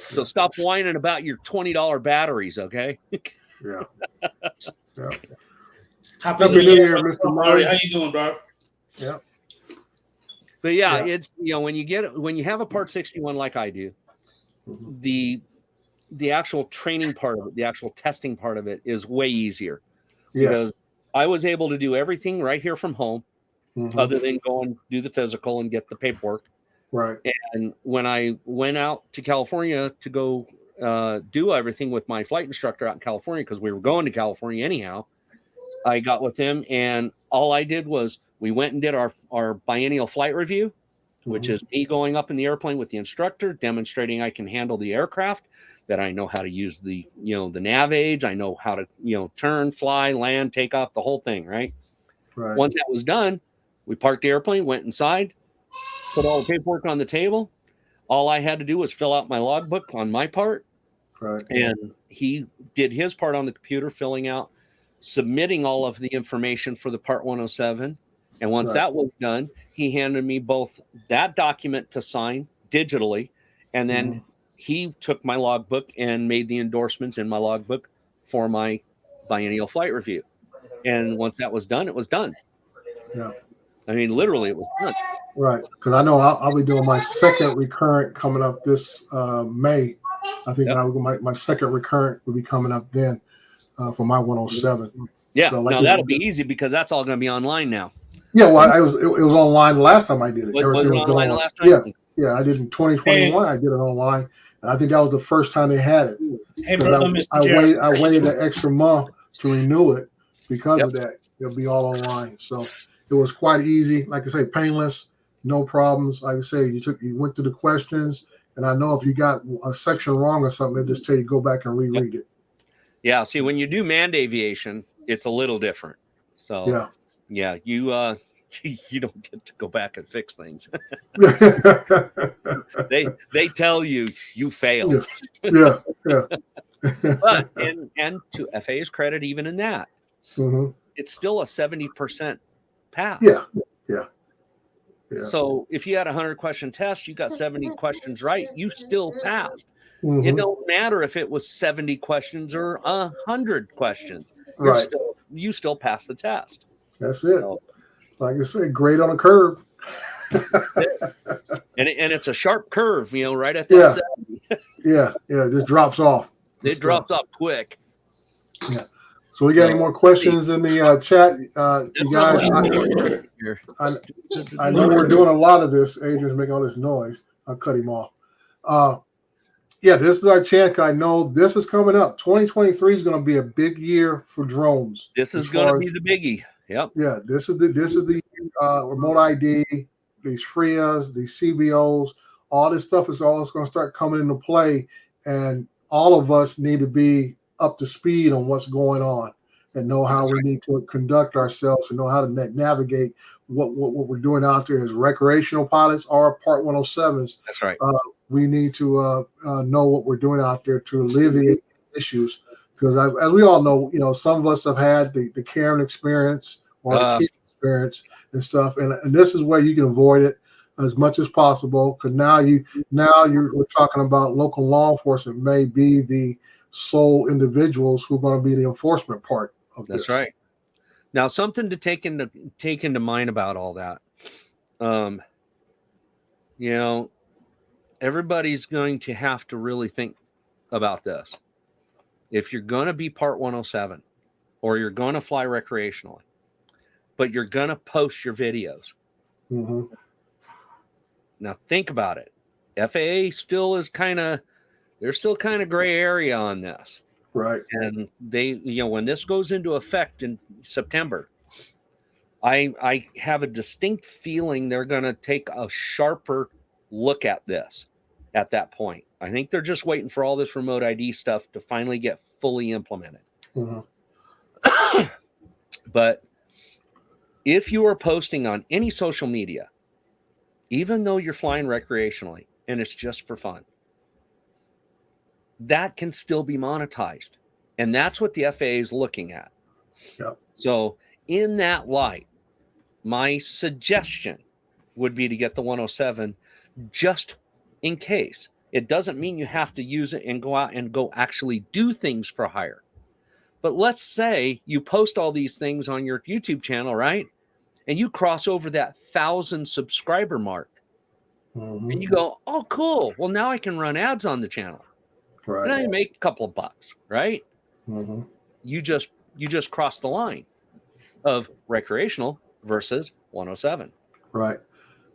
So stop whining about your $20 batteries, okay? Happy New Year, Mr. Murray. How you doing, bro? But yeah, it's, when you have a Part 61 like I do, the actual training part of it, the actual testing part of it is way easier because I was able to do everything right here from home, other than go and do the physical and get the paperwork. Right. And when I went out to California to go do everything with my flight instructor out in California, because we were going to California anyhow, I got with him, and all I did was we went and did our biennial flight review, which is me going up in the airplane with the instructor, demonstrating I can handle the aircraft, that I know how to use the nav aids, I know how to turn, fly, land, take off, the whole thing, right? Once that was done, we parked the airplane, went inside, put all the paperwork on the table. All I had to do was fill out my logbook on my part. Right. And he did his part on the computer, filling out, submitting all of the information for the Part 107. And once that was done, he handed me both that document to sign digitally, and then he took my logbook and made the endorsements in my logbook for my biennial flight review. And once that was done, it was done. Yeah. I mean, literally, it was done. Right. Because I know I'll be doing my second recurrent coming up this May. I think my second recurrent will be coming up then for my 107. Yeah. So, now that'll be easy because that's all going to be online now. Yeah. Well, it was online the last time I did it. Was it online the last time? Yeah. Yeah. I did in 2021. I did it online. And I think that was the first time they had it. Hey, brother, I waited an extra month to renew it because of that. It'll be all online. So it was quite easy. Like I say, painless, no problems. Like I say, you went through the questions, and I know if you got a section wrong or something, they just tell you go back and reread it. Yeah. See, when you do manned aviation, it's a little different. So you you don't get to go back and fix things. they tell you failed. Yeah. But and to FAA's credit, even in that, it's still a 70% pass. Yeah. So if you had a 100-question test, you got 70 questions right, you still passed. It don't matter if it was 70 questions or 100 questions. You still pass the test. That's it. So, like I said, grade on a curve. and it's a sharp curve, right at that 70. Yeah. It just drops off. It drops off quick. Yeah. So we got any more questions in the chat? You guys, I know we're doing a lot of this. Adrian's making all this noise. I'll cut him off. This is our chance. I know this is coming up. 2023 is going to be a big year for drones. This is going to be the biggie. Yep. Yeah, this is the remote ID, these FRIAs, these CBOs, all this stuff is all going to start coming into play, and all of us need to be up to speed on what's going on and know how we need to conduct ourselves and know how to navigate what we're doing out there as recreational pilots or Part 107s. That's right. We need to know what we're doing out there to alleviate issues. Because as we all know, some of us have had the Karen experience or the kid experience and stuff, and this is where you can avoid it as much as possible. Because we're talking about local law enforcement may be the sole individuals who are going to be the enforcement part of this. That's right. Now, something to take into mind about all that, everybody's going to have to really think about this. If you're going to be Part 107 or you're going to fly recreationally, but you're going to post your videos. Now think about it. FAA still is there's still kind of gray area on this. Right. And they, when this goes into effect in September, I have a distinct feeling they're going to take a sharper look at this at that point. I think they're just waiting for all this remote ID stuff to finally get fully implemented. But if you are posting on any social media, even though you're flying recreationally and it's just for fun, that can still be monetized. And that's what the FAA is looking at. Yep. So in that light, my suggestion would be to get the 107 just in case. It doesn't mean you have to use it and go out and go actually do things for hire. But let's say you post all these things on your YouTube channel, right? and you cross over that 1,000 subscriber mark, and you go, oh, cool. Well, now I can run ads on the channel. Right. And I make a couple of bucks, right? Mm-hmm. You just cross the line of recreational versus 107. Right.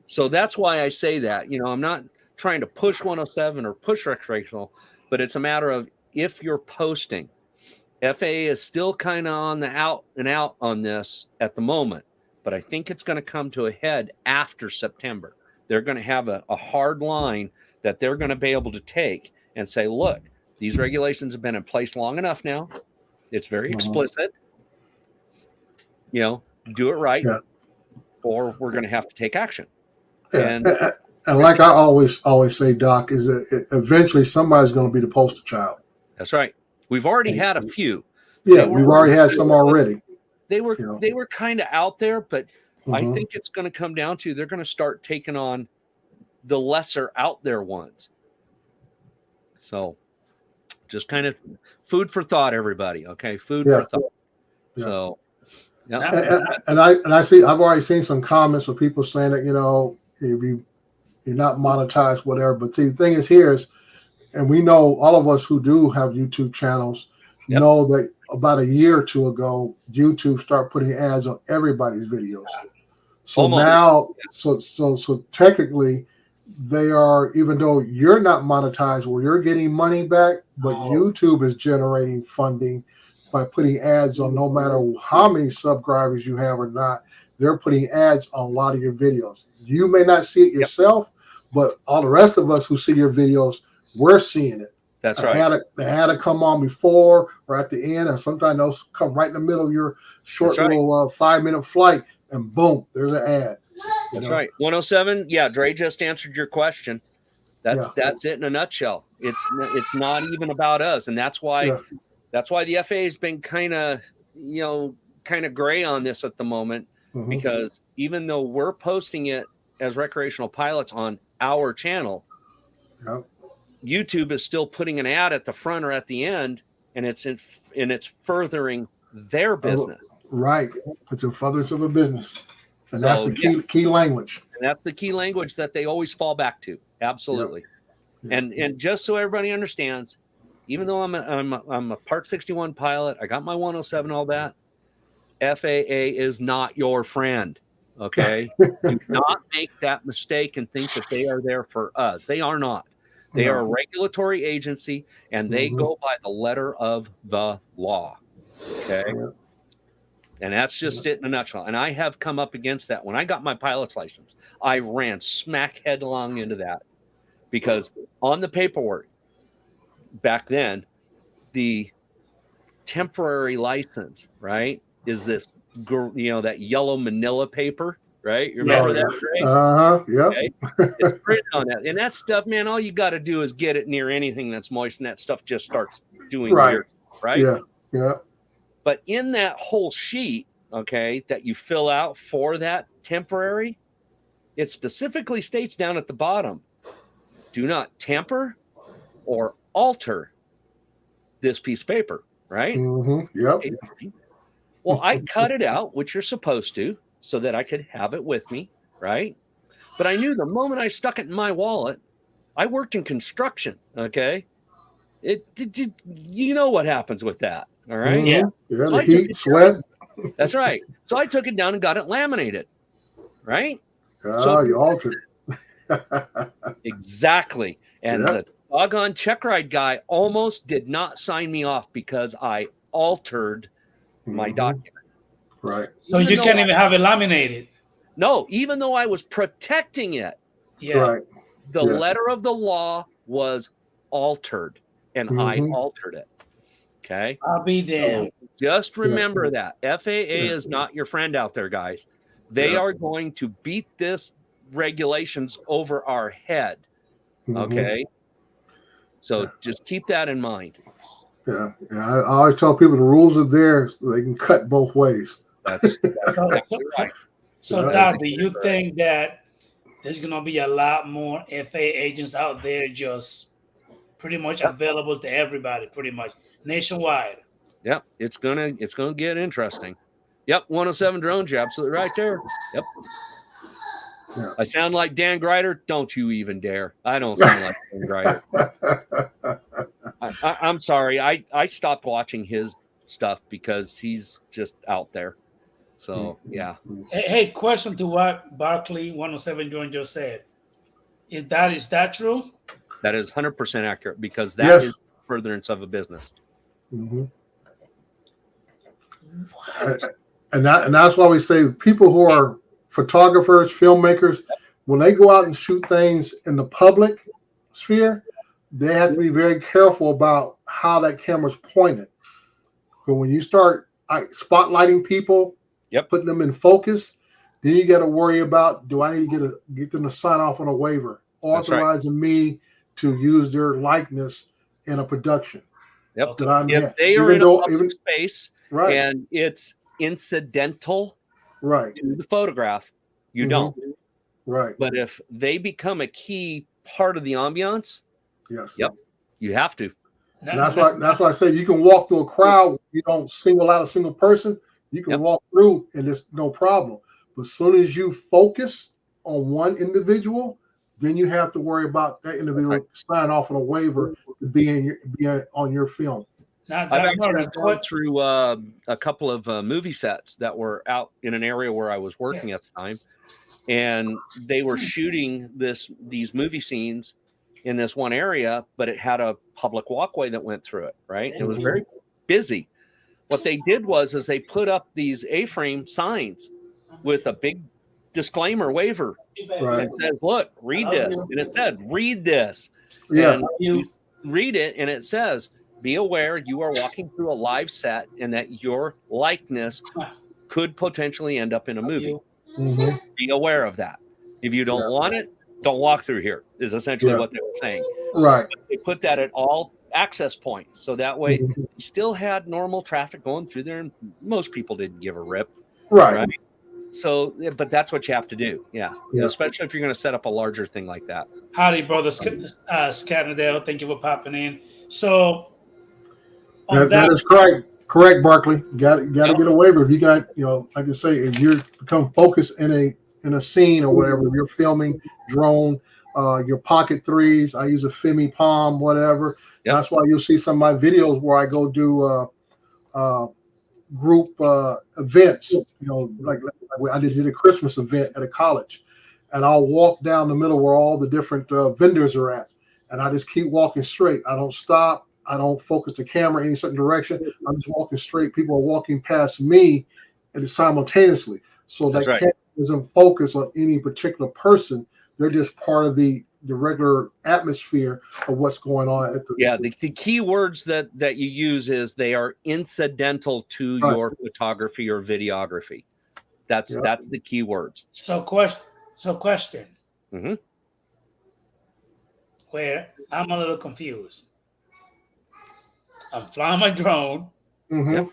So that's why I say that. I'm not trying to push 107 or push recreational, but it's a matter of if you're posting. FAA is still kind of on the out and out on this at the moment, but I think it's going to come to a head after September. They're going to have a hard line that they're going to be able to take and say, look, these regulations have been in place long enough now. It's very explicit. Do it right, or we're going to have to take action. Yeah. And like I always say, Doc, is that eventually somebody's going to be the poster child. That's right. We've already had a few. Yeah, we've already had some already. They were kind of out there, but I think it's going to come down to they're going to start taking on the lesser out there ones. So just kind of food for thought, everybody. Okay, food for thought. Yeah. So, and I see I've already seen some comments of people saying that you're not monetized, whatever. But see, the thing is here is, and we know all of us who do have YouTube channels know that about a year or two ago, YouTube started putting ads on everybody's videos. So now, so technically, they are, even though you're not monetized or you're getting money back, but YouTube is generating funding by putting ads on, no matter how many subscribers you have or not. They're putting ads on a lot of your videos. You may not see it yourself, but all the rest of us who see your videos, we're seeing it. That's right. They had to come on before or at the end, and sometimes those come right in the middle of your short little 5-minute flight, and boom, there's an ad. That's right. 107. Yeah, Dre just answered your question. That's it in a nutshell. It's not even about us, and that's why the FAA has been kind of gray on this at the moment, because even though we're posting it as recreational pilots on our channel, YouTube is still putting an ad at the front or at the end, and it's furthering their business. Right. It's in furtherance of a business. And that's the key language. And that's the key language that they always fall back to. Absolutely. Yep. And just so everybody understands, even though I'm a Part 61 pilot, I got my 107, all that, FAA is not your friend. Okay? Do not make that mistake and think that they are there for us. They are not. They are a regulatory agency, and they go by the letter of the law. Okay? And that's just it in a nutshell. And I have come up against that. When I got my pilot's license, I ran smack headlong into that, because on the paperwork back then, the temporary license, right, is this, that yellow manila paper, right? You remember that, right? Yeah. Okay? It's printed on that. And that stuff, man, all you got to do is get it near anything that's moist, and that stuff just starts doing weird, right? Yeah. But in that whole sheet, okay, that you fill out for that temporary, it specifically states down at the bottom, do not tamper or alter this piece of paper, right? Yep. Well, I cut it out, which you're supposed to, so that I could have it with me, right? But I knew the moment I stuck it in my wallet, I worked in construction, okay? You know what happens with that, all right? Yeah. So the heat, sweat. That's right. So I took it down and got it laminated, right? So you altered it. Exactly. And the doggone check ride guy almost did not sign me off because I altered my document. Right. So you can't even have it laminated. No, even though I was protecting it. Yeah. Right. The letter of the law was altered, and I altered it. Okay. I'll be damned. So just remember that FAA is not your friend out there, guys. They are going to beat this regulations over our head. Okay. So just keep that in mind. Yeah. I always tell people the rules are there so they can cut both ways. That's exactly right. So, Doc, do you think that there's going to be a lot more FAA agents out there just pretty much available to everybody, pretty much nationwide? Yep, it's gonna get interesting. Yep, 107 drones. You're absolutely right there. Yep. Yeah. I sound like Dan Greider. Don't you even dare. I don't sound like Dan Greider. I'm sorry. I stopped watching his stuff because he's just out there. So, yeah. Hey, question to what Barkley 107 drone just said. Is that true? That is 100% accurate because that is furtherance of a business. Mm-hmm. And that's why we say people who are photographers, filmmakers, when they go out and shoot things in the public sphere, they have to be very careful about how that camera's pointed. But when you start spotlighting people, putting them in focus, then you got to worry about, do I need to get them to sign off on a waiver authorizing me to use their likeness in a production? Yep. If they are in a public space and it's incidental to the photograph, you don't. Right. But if they become a key part of the ambiance, you have to. And that's why I say you can walk through a crowd. You don't single out a single person. You can walk through and it's no problem. But as soon as you focus on one individual, then you have to worry about that individual sign off on a waiver to be on your film. I've actually gone through a couple of movie sets that were out in an area where I was working at the time, and they were shooting these movie scenes in this one area, but it had a public walkway that went through it, right? It was very busy. What they did was they put up these A-frame signs with a big disclaimer waiver. Right. It says, look, read this. And it said, read this. Yeah. And you read it, and it says, be aware you are walking through a live set and that your likeness could potentially end up in a movie. Mm-hmm. Be aware of that. If you don't want it, don't walk through here, is essentially what they were saying. Right. But they put that at all access points. So that way you still had normal traffic going through there, and most people didn't give a rip. Right. So, but that's what you have to do. Yeah. Especially if you're going to set up a larger thing like that. Howdy, brother Scannadale. Thank you for popping in. So that is correct, Barkley. Got to get a waiver. If you got, like I say, if you become focused in a scene or whatever, if you're filming drone, your pocket threes, I use a Femi Palm, whatever. Yep. That's why you'll see some of my videos where I go do group events, like I did a Christmas event at a college, and I'll walk down the middle where all the different vendors are at, and I just keep walking straight. I don't stop. I don't focus the camera in any certain direction. I'm just walking straight. People are walking past me and simultaneously. So that camera doesn't focus on any particular person. They're just part of the regular atmosphere of what's going on at the key words that you use is they are incidental to your photography or videography. That's the key words. So question. Mm-hmm. Where I'm a little confused. I'm flying my drone, and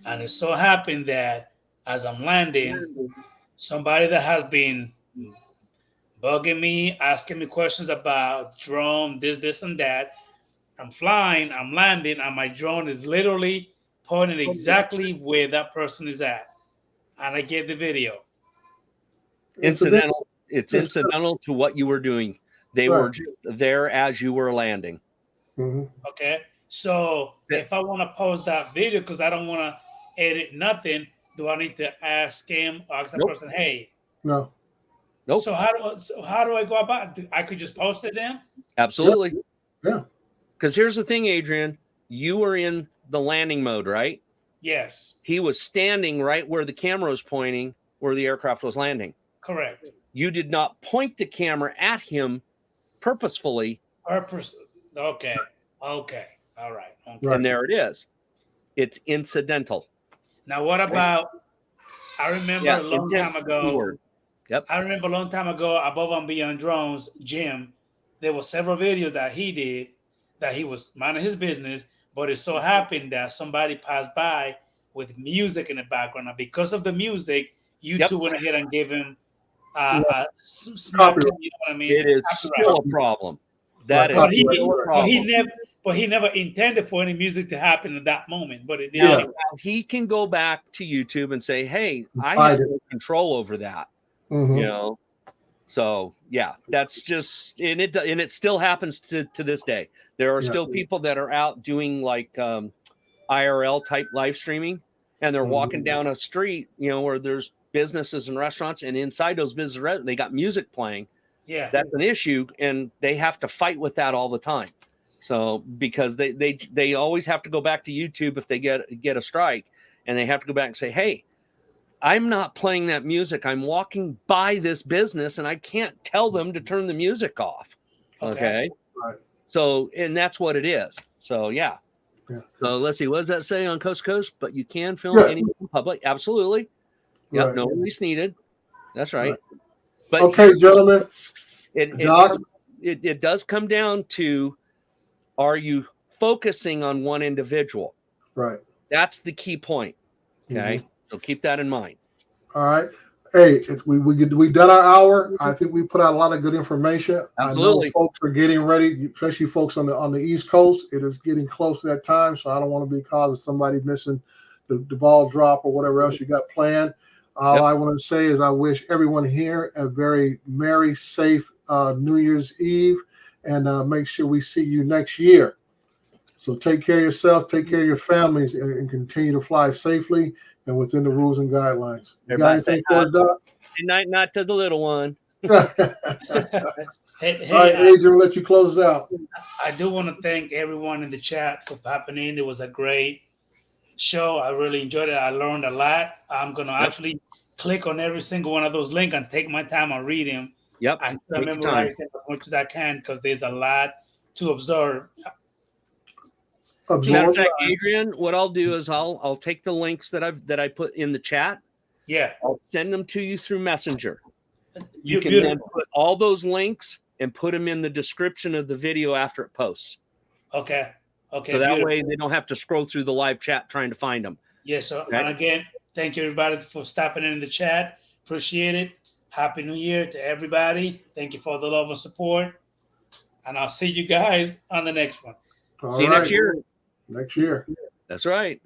it so happened that as I'm landing, somebody that has been bugging me, asking me questions about drone, this and that. I'm flying, I'm landing, and my drone is literally pointing exactly where that person is at. And I get the video. Incidental. It's incidental to what you were doing. They were just there as you were landing. Mm-hmm. Okay. So if I want to post that video because I don't want to edit nothing, do I need to ask him or ask that person, hey? No. Nope. So how do I go about it? I could just post it then? Absolutely. Yeah. Because here's the thing, Adrian. You were in the landing mode, right? Yes. He was standing right where the camera was pointing, where the aircraft was landing. Correct. You did not point the camera at him purposefully. Okay. All right. Okay. And there it is. It's incidental. Now, what about? I remember a long time ago. Yep. I remember a long time ago, Above and Beyond Drones, Jim, there were several videos that he did that he was minding his business, but it so happened that somebody passed by with music in the background. And because of the music, YouTube went ahead and gave him smack, you know what I mean? It is still a problem. That is still a problem. but he never intended for any music to happen at that moment. But it did. Now, he can go back to YouTube and say, "Hey, I have no control over that." You know, so yeah, that's just and it still happens to this day. There are still people that are out doing like IRL type live streaming, and they're walking down a street, you know, where there's businesses and restaurants, and inside those businesses they got music playing. Yeah, that's an issue, and they have to fight with that all the time. So because they always have to go back to YouTube if they get a strike, and they have to go back and say, "Hey, I'm not playing that music. I'm walking by this business, and I can't tell them to turn the music off." Okay. Right. So, and that's what it is. So yeah. So let's see. What does that say on Coast to Coast? But you can film anywhere in public. Absolutely. Yep. Right. No release needed. That's right. But okay, gentlemen. It does come down to, are you focusing on one individual? Right. That's the key point. Okay. So keep that in mind. All right. Hey, we done our hour. I think we put out a lot of good information. Absolutely. I know folks are getting ready, especially folks on the East Coast. It is getting close to that time, so I don't want to be cause of somebody missing the ball drop or whatever else you got planned. All I want to say is I wish everyone here a very merry, safe New Year's Eve, and make sure we see you next year. So take care of yourself, take care of your families, and continue to fly safely and within the rules and guidelines. You got anything for us, Doc? Good night, not to the little one. All right, Adrian, let you close out. I do want to thank everyone in the chat for popping in. It was a great show. I really enjoyed it. I learned a lot. I'm going to actually click on every single one of those links and take my time and read them. Yep. And memorize them as much as I can, because there's a lot to observe. Matter of fact, Adrian, what I'll do is I'll take the links that I put in the chat. Yeah. I'll send them to you through Messenger. You can then put all those links and put them in the description of the video after it posts. Okay. Okay. So that way they don't have to scroll through the live chat trying to find them. Yes. Yeah, so, and again, thank you everybody for stopping in the chat. Appreciate it. Happy New Year to everybody. Thank you for the love and support. And I'll see you guys on the next one. See you next year. Next year. That's right.